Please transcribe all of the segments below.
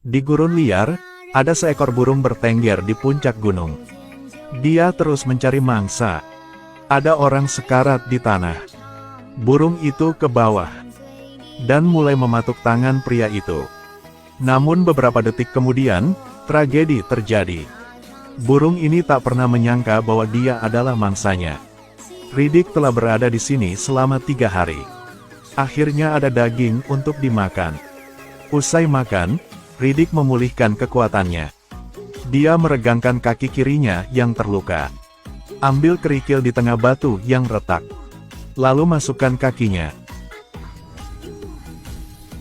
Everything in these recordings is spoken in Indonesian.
Di gurun liar, ada seekor burung bertengger di puncak gunung. Dia terus mencari mangsa. Ada orang sekarat di tanah. Burung itu ke bawah dan mulai mematuk tangan pria itu. Namun beberapa detik kemudian, tragedi terjadi. Burung ini tak pernah menyangka bahwa dia adalah mangsanya. Riddick telah berada di sini selama 3 hari. Akhirnya ada daging untuk dimakan. Usai makan, Riddick memulihkan kekuatannya. Dia meregangkan kaki kirinya yang terluka. Ambil kerikil di tengah batu yang retak. Lalu masukkan kakinya.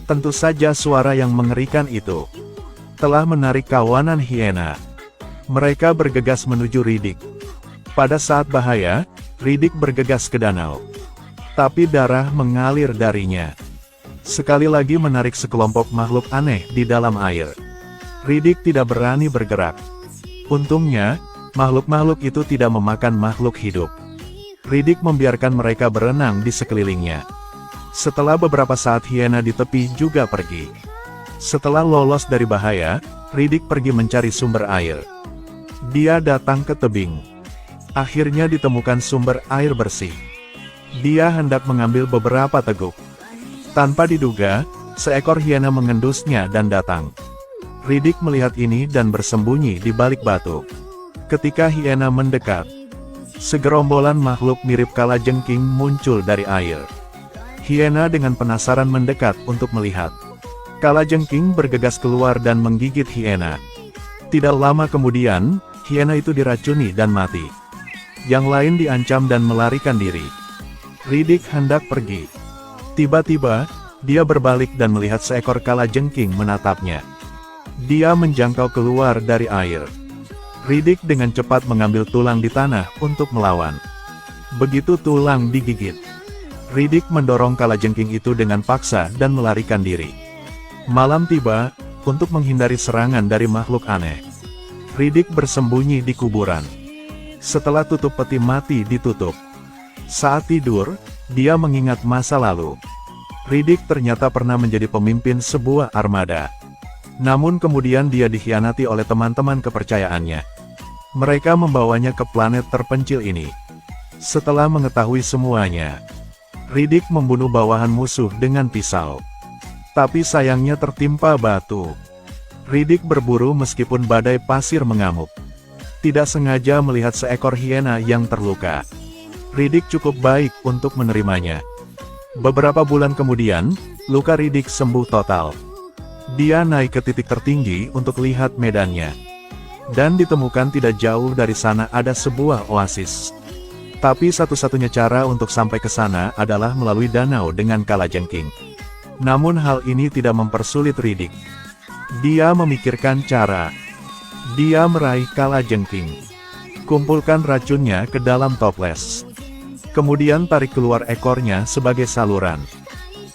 Tentu saja suara yang mengerikan itu telah menarik kawanan hiena. Mereka bergegas menuju Riddick. Pada saat bahaya, Riddick bergegas ke danau. Tapi darah mengalir darinya. Sekali lagi menarik sekelompok makhluk aneh di dalam air. Riddick tidak berani bergerak. Untungnya, makhluk-makhluk itu tidak memakan makhluk hidup. Riddick membiarkan mereka berenang di sekelilingnya. Setelah beberapa saat hiena di tepi juga pergi. Setelah lolos dari bahaya, Riddick pergi mencari sumber air. Dia datang ke tebing. Akhirnya ditemukan sumber air bersih. Dia hendak mengambil beberapa teguk. Tanpa diduga, seekor hiena mengendusnya dan datang. Riddick melihat ini dan bersembunyi di balik batu. Ketika hiena mendekat, segerombolan makhluk mirip kalajengking muncul dari air. Hiena dengan penasaran mendekat untuk melihat. Kalajengking bergegas keluar dan menggigit hiena. Tidak lama kemudian, hiena itu diracuni dan mati. Yang lain diancam dan melarikan diri. Riddick hendak pergi. Tiba-tiba, dia berbalik dan melihat seekor kalajengking menatapnya. Dia menjangkau keluar dari air. Riddick dengan cepat mengambil tulang di tanah untuk melawan. Begitu tulang digigit, Riddick mendorong kalajengking itu dengan paksa dan melarikan diri. Malam tiba, untuk menghindari serangan dari makhluk aneh. Riddick bersembunyi di kuburan. Setelah tutup peti mati ditutup. Saat tidur, dia mengingat masa lalu. Riddick ternyata pernah menjadi pemimpin sebuah armada. Namun kemudian dia dikhianati oleh teman-teman kepercayaannya. Mereka membawanya ke planet terpencil ini. Setelah mengetahui semuanya, Riddick membunuh bawahan musuh dengan pisau. Tapi sayangnya tertimpa batu. Riddick berburu meskipun badai pasir mengamuk. Tidak sengaja melihat seekor hiena yang terluka. Riddick cukup baik untuk menerimanya. Beberapa bulan kemudian, luka Riddick sembuh total. Dia naik ke titik tertinggi untuk lihat medannya. Dan ditemukan tidak jauh dari sana ada sebuah oasis. Tapi satu-satunya cara untuk sampai ke sana adalah melalui danau dengan kalajengking. Namun hal ini tidak mempersulit Riddick. Dia memikirkan cara. Dia meraih kalajengking. Kumpulkan racunnya ke dalam toples. Kemudian tarik keluar ekornya sebagai saluran.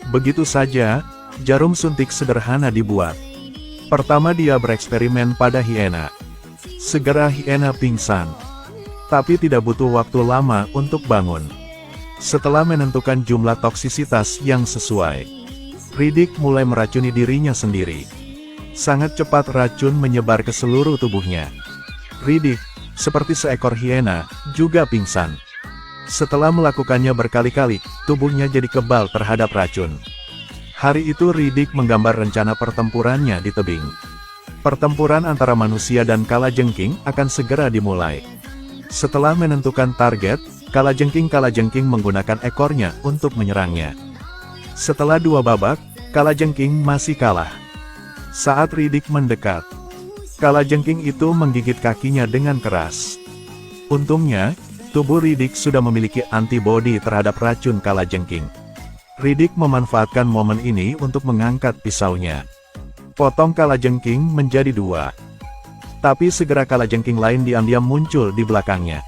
Begitu saja, jarum suntik sederhana dibuat. Pertama dia bereksperimen pada hiena. Segera hiena pingsan. Tapi tidak butuh waktu lama untuk bangun. Setelah menentukan jumlah toksisitas yang sesuai, Riddick mulai meracuni dirinya sendiri. Sangat cepat racun menyebar ke seluruh tubuhnya. Riddick, seperti seekor hiena, juga pingsan. Setelah melakukannya berkali-kali, tubuhnya jadi kebal terhadap racun. Hari itu Riddick menggambar rencana pertempurannya di tebing. Pertempuran antara manusia dan kalajengking akan segera dimulai. Setelah menentukan target, kalajengking menggunakan ekornya untuk menyerangnya. Setelah 2 babak, kalajengking masih kalah. Saat Riddick mendekat, kalajengking itu menggigit kakinya dengan keras. Untungnya, tubuh Riddick sudah memiliki antibodi terhadap racun kalajengking. Riddick memanfaatkan momen ini untuk mengangkat pisaunya. Potong kalajengking menjadi 2. Tapi segera kalajengking lain diam-diam muncul di belakangnya.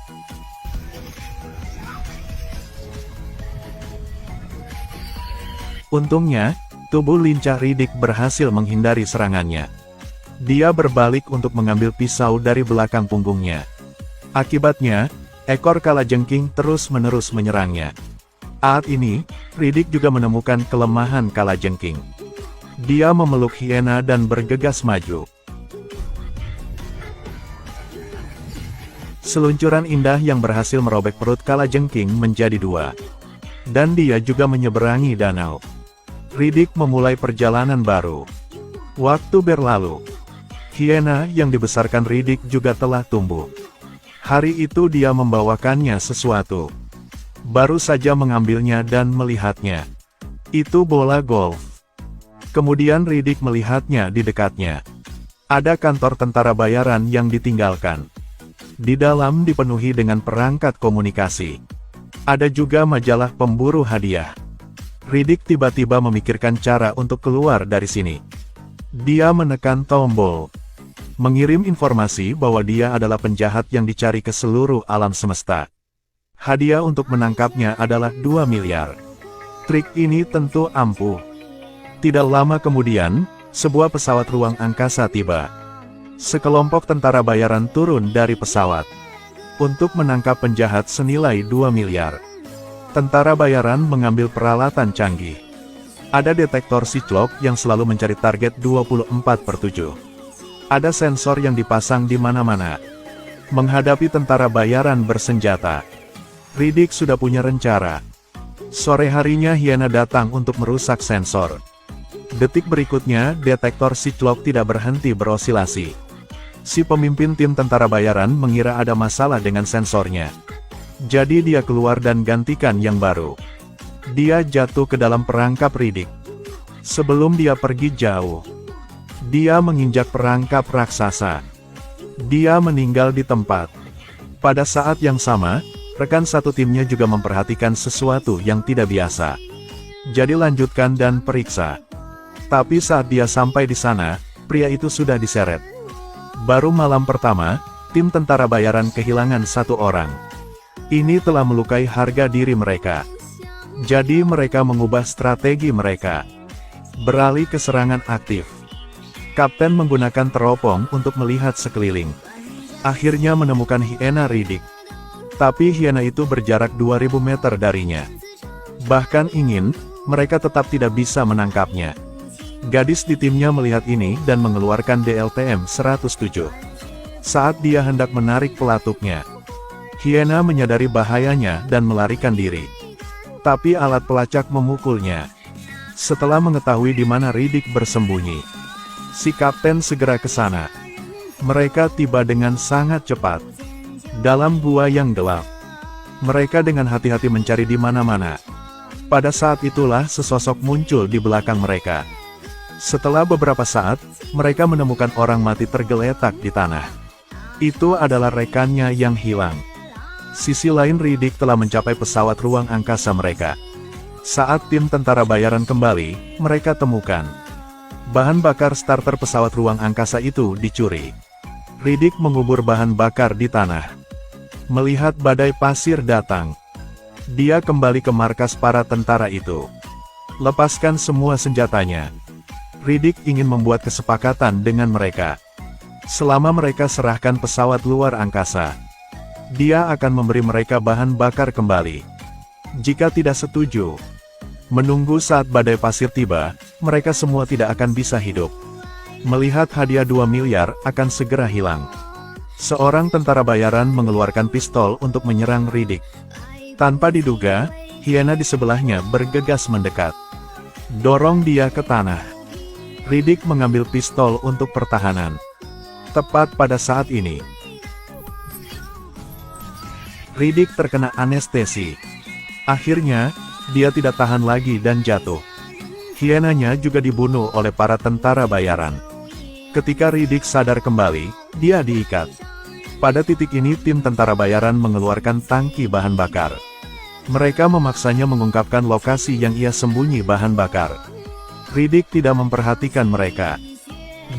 Untungnya, tubuh lincah Riddick berhasil menghindari serangannya. Dia berbalik untuk mengambil pisau dari belakang punggungnya. Akibatnya, ekor kalajengking terus-menerus menyerangnya. Saat ini, Riddick juga menemukan kelemahan kalajengking. Dia memeluk hiena dan bergegas maju. Seluncuran indah yang berhasil merobek perut kalajengking menjadi dua. Dan dia juga menyeberangi danau. Riddick memulai perjalanan baru. Waktu berlalu. Hiena yang dibesarkan Riddick juga telah tumbuh. Hari itu dia membawakannya sesuatu. Baru saja mengambilnya dan melihatnya. Itu bola golf. Kemudian Riddick melihatnya di dekatnya. Ada kantor tentara bayaran yang ditinggalkan. Di dalam dipenuhi dengan perangkat komunikasi. Ada juga majalah pemburu hadiah. Riddick tiba-tiba memikirkan cara untuk keluar dari sini. Dia menekan tombol. Mengirim informasi bahwa dia adalah penjahat yang dicari ke seluruh alam semesta. Hadiah untuk menangkapnya adalah 2 miliar. Trik ini tentu ampuh. Tidak lama kemudian, sebuah pesawat ruang angkasa tiba. Sekelompok tentara bayaran turun dari pesawat. Untuk menangkap penjahat senilai 2 miliar. Tentara bayaran mengambil peralatan canggih. Ada detektor Cyclops yang selalu mencari target 24/7. Ada sensor yang dipasang di mana-mana. Menghadapi tentara bayaran bersenjata. Riddick sudah punya rencana. Sore harinya hiena datang untuk merusak sensor. Detik berikutnya, detektor Cyclops tidak berhenti berosilasi. Si pemimpin tim tentara bayaran mengira ada masalah dengan sensornya. Jadi dia keluar dan gantikan yang baru. Dia jatuh ke dalam perangkap Riddick. Sebelum dia pergi jauh, dia menginjak perangkap raksasa. Dia meninggal di tempat. Pada saat yang sama, rekan satu timnya juga memperhatikan sesuatu yang tidak biasa. Jadi lanjutkan dan periksa. Tapi saat dia sampai di sana, pria itu sudah diseret. Baru malam pertama, tim tentara bayaran kehilangan 1 orang. Ini telah melukai harga diri mereka. Jadi mereka mengubah strategi mereka. Beralih ke serangan aktif. Kapten menggunakan teropong untuk melihat sekeliling. Akhirnya menemukan hiena Riddick. Tapi hiena itu berjarak 2000 meter darinya. Bahkan mereka tetap tidak bisa menangkapnya. Gadis di timnya melihat ini dan mengeluarkan DLTM-107. Saat dia hendak menarik pelatuknya, hiena menyadari bahayanya dan melarikan diri. Tapi alat pelacak memukulnya. Setelah mengetahui di mana Riddick bersembunyi, si kapten segera ke sana. Mereka tiba dengan sangat cepat. Dalam gua yang gelap, mereka dengan hati-hati mencari di mana-mana. Pada saat itulah sesosok muncul di belakang mereka. Setelah beberapa saat, mereka menemukan orang mati tergeletak di tanah. Itu adalah rekannya yang hilang. Sisi lain Riddick telah mencapai pesawat ruang angkasa mereka. Saat tim tentara bayaran kembali, mereka temukan bahan bakar starter pesawat ruang angkasa itu dicuri. Riddick mengubur bahan bakar di tanah. Melihat badai pasir datang, dia kembali ke markas para tentara itu. Lepaskan semua senjatanya. Riddick ingin membuat kesepakatan dengan mereka. Selama mereka serahkan pesawat luar angkasa, dia akan memberi mereka bahan bakar kembali. Jika tidak setuju, menunggu saat badai pasir tiba, mereka semua tidak akan bisa hidup. Melihat hadiah 2 miliar akan segera hilang. Seorang tentara bayaran mengeluarkan pistol untuk menyerang Riddick. Tanpa diduga, hiena di sebelahnya bergegas mendekat. Dorong dia ke tanah. Riddick mengambil pistol untuk pertahanan. Tepat pada saat ini, Riddick terkena anestesi. Akhirnya, dia tidak tahan lagi dan jatuh. Hienanya juga dibunuh oleh para tentara bayaran. Ketika Riddick sadar kembali, dia diikat. Pada titik ini tim tentara bayaran mengeluarkan tangki bahan bakar. Mereka memaksanya mengungkapkan lokasi yang ia sembunyi bahan bakar. Riddick tidak memperhatikan mereka.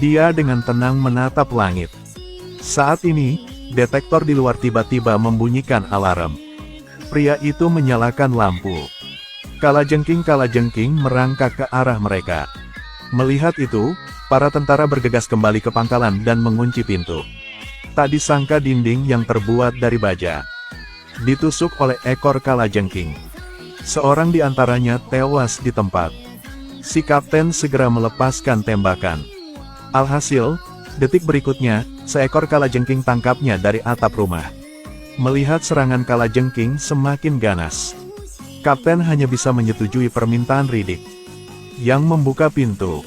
Dia dengan tenang menatap langit. Saat ini, detektor di luar tiba-tiba membunyikan alarm. Pria itu menyalakan lampu. Kalajengking merangkak ke arah mereka. Melihat itu, para tentara bergegas kembali ke pangkalan dan mengunci pintu. Tak disangka dinding yang terbuat dari baja ditusuk oleh ekor kalajengking. Seorang di antaranya tewas di tempat. Si kapten segera melepaskan tembakan. Alhasil, detik berikutnya, seekor kalajengking tangkapnya dari atap rumah. Melihat serangan kalajengking semakin ganas, kapten hanya bisa menyetujui permintaan Riddick, yang membuka pintu,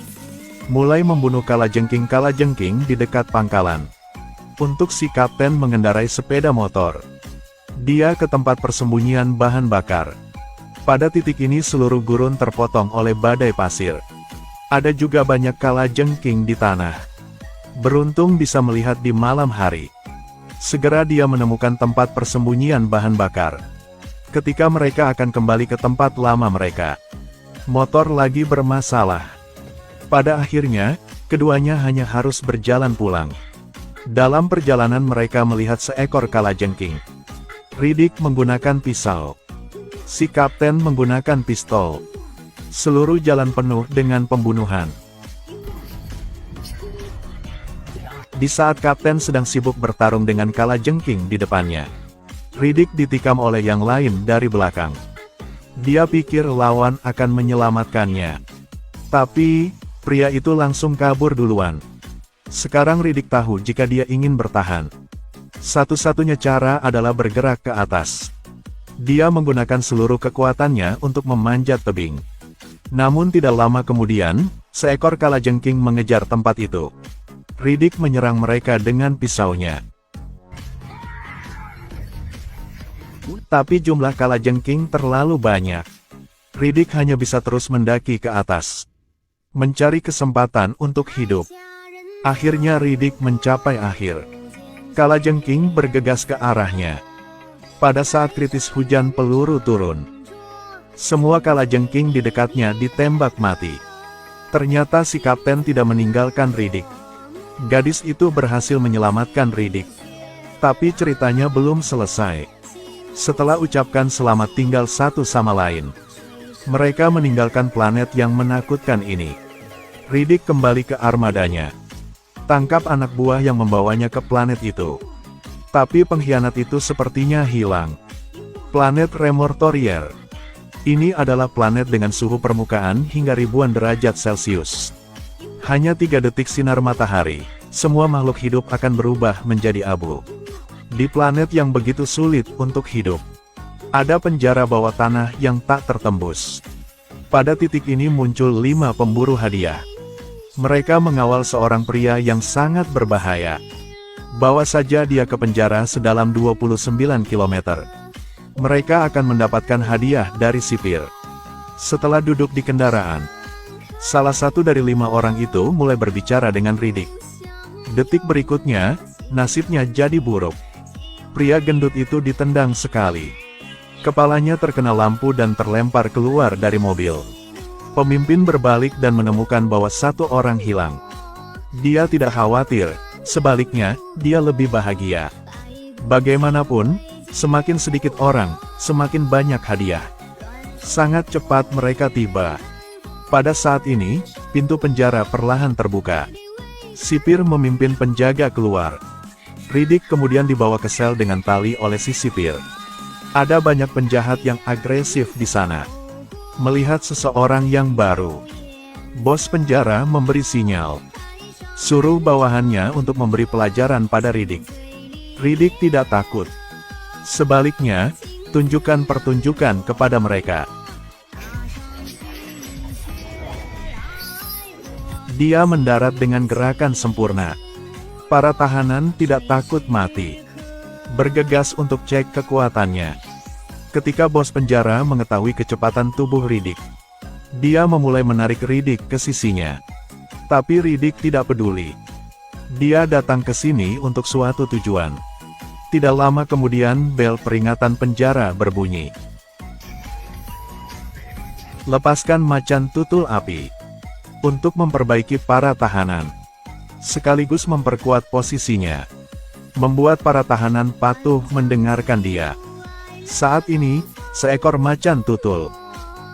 mulai membunuh kalajengking-kalajengking di dekat pangkalan. Untuk si kapten mengendarai sepeda motor, dia ke tempat persembunyian bahan bakar. Pada titik ini seluruh gurun terpotong oleh badai pasir. Ada juga banyak kalajengking di tanah. Beruntung bisa melihat di malam hari. Segera dia menemukan tempat persembunyian bahan bakar. Ketika mereka akan kembali ke tempat lama mereka, motor lagi bermasalah. Pada akhirnya, keduanya hanya harus berjalan pulang. Dalam perjalanan mereka melihat seekor kalajengking. Riddick menggunakan pisau. Si kapten menggunakan pistol. Seluruh jalan penuh dengan pembunuhan. Di saat kapten sedang sibuk bertarung dengan kalajengking di depannya, Riddick ditikam oleh yang lain dari belakang. Dia pikir lawan akan menyelamatkannya. Tapi, pria itu langsung kabur duluan. Sekarang Riddick tahu jika dia ingin bertahan, satu-satunya cara adalah bergerak ke atas. Dia menggunakan seluruh kekuatannya untuk memanjat tebing. Namun tidak lama kemudian, seekor kalajengking mengejar tempat itu. Riddick menyerang mereka dengan pisaunya. Tapi jumlah kalajengking terlalu banyak. Riddick hanya bisa terus mendaki ke atas, mencari kesempatan untuk hidup. Akhirnya Riddick mencapai akhir. Kalajengking bergegas ke arahnya. Pada saat kritis hujan peluru turun. Semua kalajengking di dekatnya ditembak mati. Ternyata si kapten tidak meninggalkan Riddick. Gadis itu berhasil menyelamatkan Riddick. Tapi ceritanya belum selesai. Setelah ucapkan selamat tinggal satu sama lain, mereka meninggalkan planet yang menakutkan ini. Riddick kembali ke armadanya. Tangkap anak buah yang membawanya ke planet itu. Tapi pengkhianat itu sepertinya hilang. Planet Remortorier. Ini adalah planet dengan suhu permukaan hingga ribuan derajat Celcius. Hanya 3 detik sinar matahari, semua makhluk hidup akan berubah menjadi abu. Di planet yang begitu sulit untuk hidup, ada penjara bawah tanah yang tak tertembus. Pada titik ini muncul 5 pemburu hadiah. Mereka mengawal seorang pria yang sangat berbahaya. Bawa saja dia ke penjara sedalam 29 km. Mereka akan mendapatkan hadiah dari sipir. Setelah duduk di kendaraan, salah satu dari 5 orang itu mulai berbicara dengan Riddick. Detik berikutnya, nasibnya jadi buruk. Pria gendut itu ditendang sekali. Kepalanya terkena lampu dan terlempar keluar dari mobil. Pemimpin berbalik dan menemukan bahwa 1 orang hilang. Dia tidak khawatir. Sebaliknya, dia lebih bahagia. Bagaimanapun, semakin sedikit orang, semakin banyak hadiah. Sangat cepat mereka tiba. Pada saat ini, pintu penjara perlahan terbuka. Sipir memimpin penjaga keluar. Riddick kemudian dibawa ke sel dengan tali oleh si sipir. Ada banyak penjahat yang agresif di sana. Melihat seseorang yang baru, bos penjara memberi sinyal. Suruh bawahannya untuk memberi pelajaran pada Riddick. Riddick tidak takut. Sebaliknya, tunjukkan pertunjukan kepada mereka. Dia mendarat dengan gerakan sempurna. Para tahanan tidak takut mati. Bergegas untuk cek kekuatannya. Ketika bos penjara mengetahui kecepatan tubuh Riddick, dia memulai menarik Riddick ke sisinya. Tapi Riddick tidak peduli. Dia datang ke sini untuk suatu tujuan. Tidak lama kemudian bel peringatan penjara berbunyi. Lepaskan macan tutul api. Untuk memperbaiki para tahanan. Sekaligus memperkuat posisinya. Membuat para tahanan patuh mendengarkan dia. Saat ini, seekor macan tutul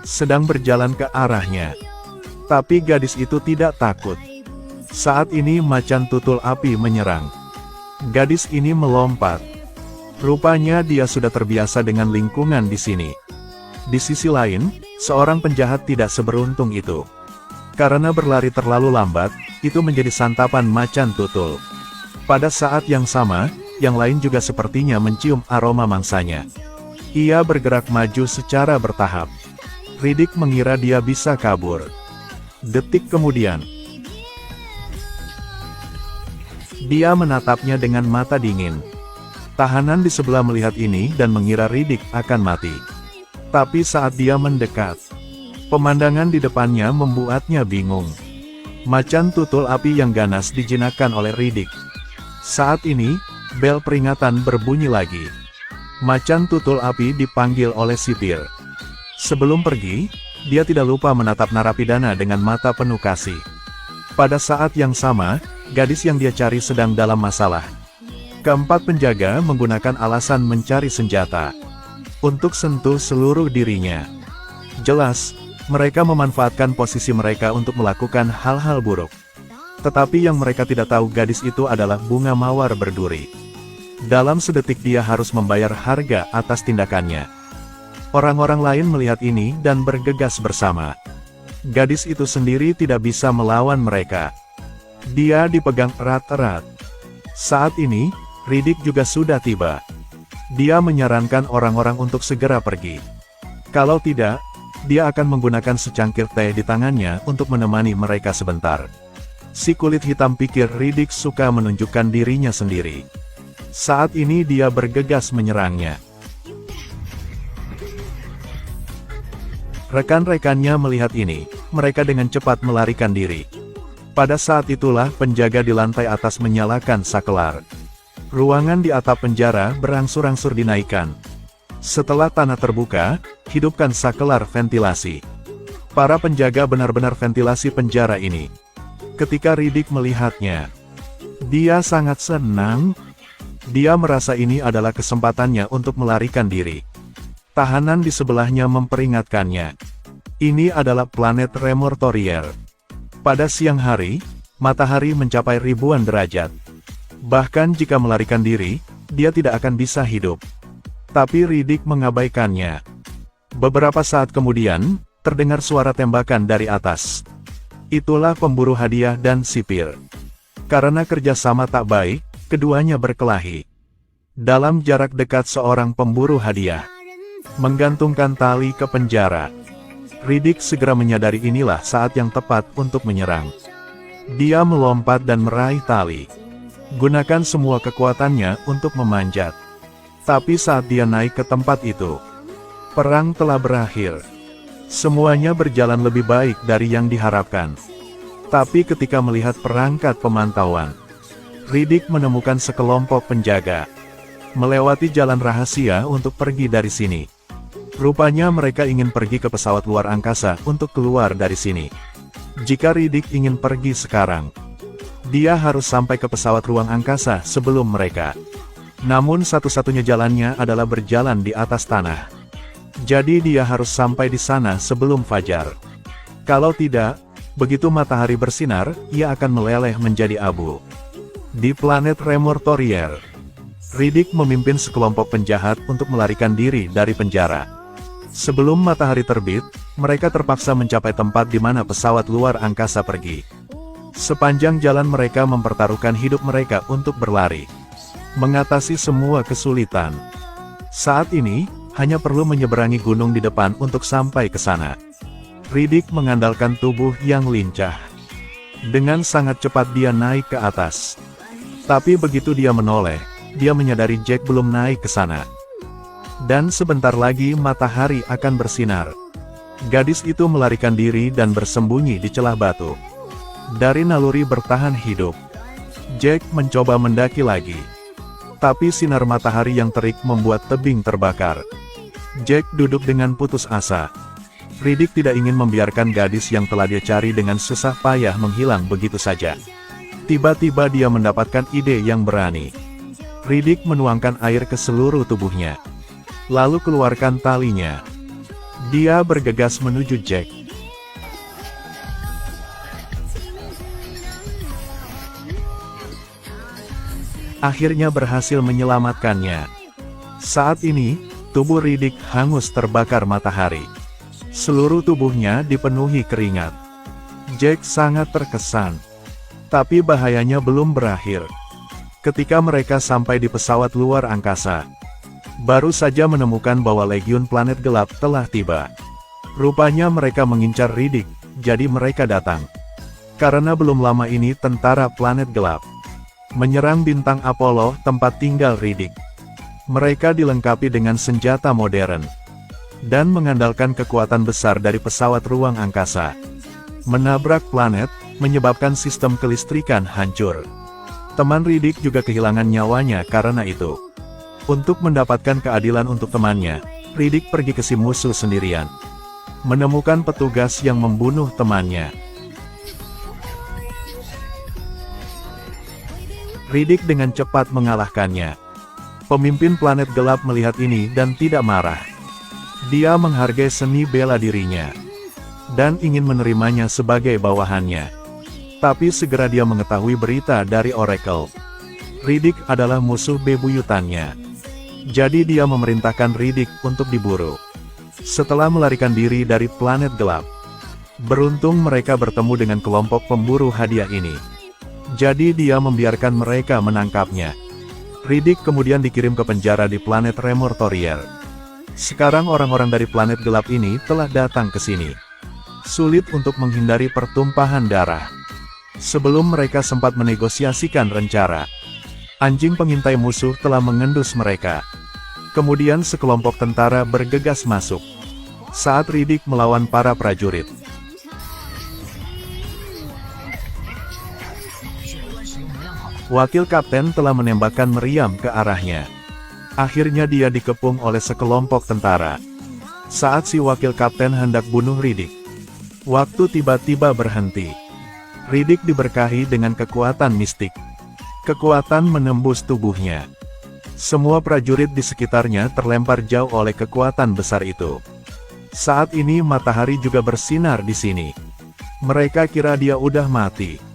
sedang berjalan ke arahnya. Tapi gadis itu tidak takut. Saat ini macan tutul api menyerang. Gadis ini melompat. Rupanya dia sudah terbiasa dengan lingkungan di sini. Di sisi lain, seorang penjahat tidak seberuntung itu. Karena berlari terlalu lambat, itu menjadi santapan macan tutul. Pada saat yang sama, yang lain juga sepertinya mencium aroma mangsanya. Ia bergerak maju secara bertahap. Riddick mengira dia bisa kabur. Detik kemudian, dia menatapnya dengan mata dingin. Tahanan di sebelah melihat ini dan mengira Riddick akan mati. Tapi saat dia mendekat, pemandangan di depannya membuatnya bingung. Macan tutul api yang ganas dijinakkan oleh Riddick. Saat ini, bel peringatan berbunyi lagi. Macan tutul api dipanggil oleh sipir. Sebelum pergi, dia tidak lupa menatap narapidana dengan mata penuh kasih. Pada saat yang sama, gadis yang dia cari sedang dalam masalah. Keempat penjaga menggunakan alasan mencari senjata untuk sentuh seluruh dirinya. Jelas, mereka memanfaatkan posisi mereka untuk melakukan hal-hal buruk. Tetapi yang mereka tidak tahu gadis itu adalah bunga mawar berduri. Dalam sedetik dia harus membayar harga atas tindakannya. Orang-orang lain melihat ini dan bergegas bersama. Gadis itu sendiri tidak bisa melawan mereka. Dia dipegang erat-erat. Saat ini, Riddick juga sudah tiba. Dia menyarankan orang-orang untuk segera pergi. Kalau tidak, dia akan menggunakan secangkir teh di tangannya untuk menemani mereka sebentar. Si kulit hitam pikir Riddick suka menunjukkan dirinya sendiri. Saat ini dia bergegas menyerangnya. Rekan-rekannya melihat ini, mereka dengan cepat melarikan diri. Pada saat itulah penjaga di lantai atas menyalakan sakelar. Ruangan di atap penjara berangsur-angsur dinaikkan. Setelah tanah terbuka, hidupkan sakelar ventilasi. Para penjaga benar-benar ventilasi penjara ini. Ketika Riddick melihatnya, dia sangat senang. Dia merasa ini adalah kesempatannya untuk melarikan diri. Tahanan di sebelahnya memperingatkannya. Ini adalah planet Remortorier. Pada siang hari, matahari mencapai ribuan derajat. Bahkan jika melarikan diri, dia tidak akan bisa hidup. Tapi Riddick mengabaikannya. Beberapa saat kemudian, terdengar suara tembakan dari atas. Itulah pemburu hadiah dan sipir. Karena kerjasama tak baik, keduanya berkelahi. Dalam jarak dekat seorang pemburu hadiah menggantungkan tali ke penjara. Riddick segera menyadari inilah saat yang tepat untuk menyerang. Dia melompat dan meraih tali. Gunakan semua kekuatannya untuk memanjat. Tapi saat dia naik ke tempat itu, perang telah berakhir. Semuanya berjalan lebih baik dari yang diharapkan. Tapi ketika melihat perangkat pemantauan, Riddick menemukan sekelompok penjaga melewati jalan rahasia untuk pergi dari sini. Rupanya mereka ingin pergi ke pesawat luar angkasa untuk keluar dari sini. Jika Riddick ingin pergi sekarang, dia harus sampai ke pesawat ruang angkasa sebelum mereka. Namun satu-satunya jalannya adalah berjalan di atas tanah. Jadi dia harus sampai di sana sebelum fajar. Kalau tidak, begitu matahari bersinar, ia akan meleleh menjadi abu. Di planet Remortorier, Riddick memimpin sekelompok penjahat untuk melarikan diri dari penjara. Sebelum matahari terbit, mereka terpaksa mencapai tempat di mana pesawat luar angkasa pergi. Sepanjang jalan mereka mempertaruhkan hidup mereka untuk berlari, mengatasi semua kesulitan. Saat ini, hanya perlu menyeberangi gunung di depan untuk sampai ke sana. Riddick mengandalkan tubuh yang lincah. Dengan sangat cepat dia naik ke atas. Tapi begitu dia menoleh, dia menyadari Jack belum naik ke sana. Dan sebentar lagi matahari akan bersinar. Gadis itu melarikan diri dan bersembunyi di celah batu. Dari naluri bertahan hidup, Jack mencoba mendaki lagi. Tapi sinar matahari yang terik membuat tebing terbakar. Jack duduk dengan putus asa. Riddick tidak ingin membiarkan gadis yang telah dia cari dengan susah payah menghilang begitu saja. Tiba-tiba dia mendapatkan ide yang berani. Riddick menuangkan air ke seluruh tubuhnya. Lalu keluarkan talinya. Dia bergegas menuju Jack. Akhirnya berhasil menyelamatkannya. Saat ini, tubuh Riddick hangus terbakar matahari. Seluruh tubuhnya dipenuhi keringat. Jack sangat terkesan. Tapi bahayanya belum berakhir. Ketika mereka sampai di pesawat luar angkasa, baru saja menemukan bahwa Legiun Planet Gelap telah tiba. Rupanya mereka mengincar Riddick, jadi mereka datang. Karena belum lama ini tentara Planet Gelap menyerang bintang Apollo, tempat tinggal Riddick. Mereka dilengkapi dengan senjata modern dan mengandalkan kekuatan besar dari pesawat ruang angkasa. Menabrak planet, menyebabkan sistem kelistrikan hancur. Teman Riddick juga kehilangan nyawanya karena itu. Untuk mendapatkan keadilan untuk temannya, Riddick pergi ke si musuh sendirian. Menemukan petugas yang membunuh temannya. Riddick dengan cepat mengalahkannya. Pemimpin planet gelap melihat ini dan tidak marah. Dia menghargai seni bela dirinya dan ingin menerimanya sebagai bawahannya. Tapi segera dia mengetahui berita dari Oracle. Riddick adalah musuh bebuyutannya. Jadi dia memerintahkan Riddick untuk diburu. Setelah melarikan diri dari planet gelap, beruntung mereka bertemu dengan kelompok pemburu hadiah ini. Jadi dia membiarkan mereka menangkapnya. Riddick kemudian dikirim ke penjara di planet Remortorier. Sekarang orang-orang dari planet gelap ini telah datang ke sini. Sulit untuk menghindari pertumpahan darah. Sebelum mereka sempat menegosiasikan rencana, anjing pengintai musuh telah mengendus mereka. Kemudian sekelompok tentara bergegas masuk. Saat Riddick melawan para prajurit, wakil kapten telah menembakkan meriam ke arahnya. Akhirnya dia dikepung oleh sekelompok tentara. Saat si wakil kapten hendak bunuh Riddick, waktu tiba-tiba berhenti. Riddick diberkahi dengan kekuatan mistik. Kekuatan menembus tubuhnya. Semua prajurit di sekitarnya terlempar jauh oleh kekuatan besar itu. Saat ini matahari juga bersinar di sini. Mereka kira dia udah mati.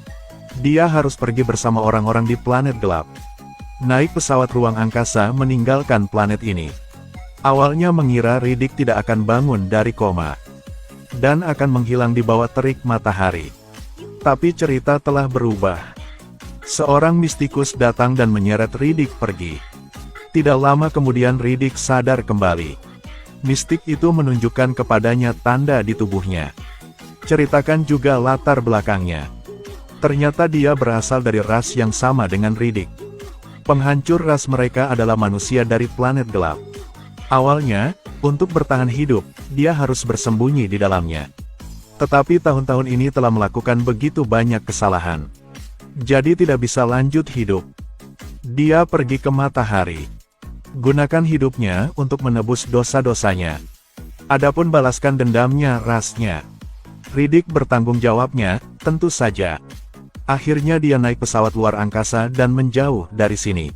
Dia harus pergi bersama orang-orang di planet gelap. Naik pesawat ruang angkasa meninggalkan planet ini. Awalnya mengira Riddick tidak akan bangun dari koma dan akan menghilang di bawah terik matahari. Tapi cerita telah berubah. Seorang mistikus datang dan menyeret Riddick pergi. Tidak lama kemudian Riddick sadar kembali. Mistik itu menunjukkan kepadanya tanda di tubuhnya. Ceritakan juga latar belakangnya. Ternyata dia berasal dari ras yang sama dengan Riddick. Penghancur ras mereka adalah manusia dari planet gelap. Awalnya, untuk bertahan hidup, dia harus bersembunyi di dalamnya. Tetapi tahun-tahun ini telah melakukan begitu banyak kesalahan. Jadi tidak bisa lanjut hidup. Dia pergi ke matahari. Gunakan hidupnya untuk menebus dosa-dosanya. Adapun balaskan dendamnya rasnya. Riddick bertanggung jawabnya, tentu saja. Akhirnya dia naik pesawat luar angkasa dan menjauh dari sini.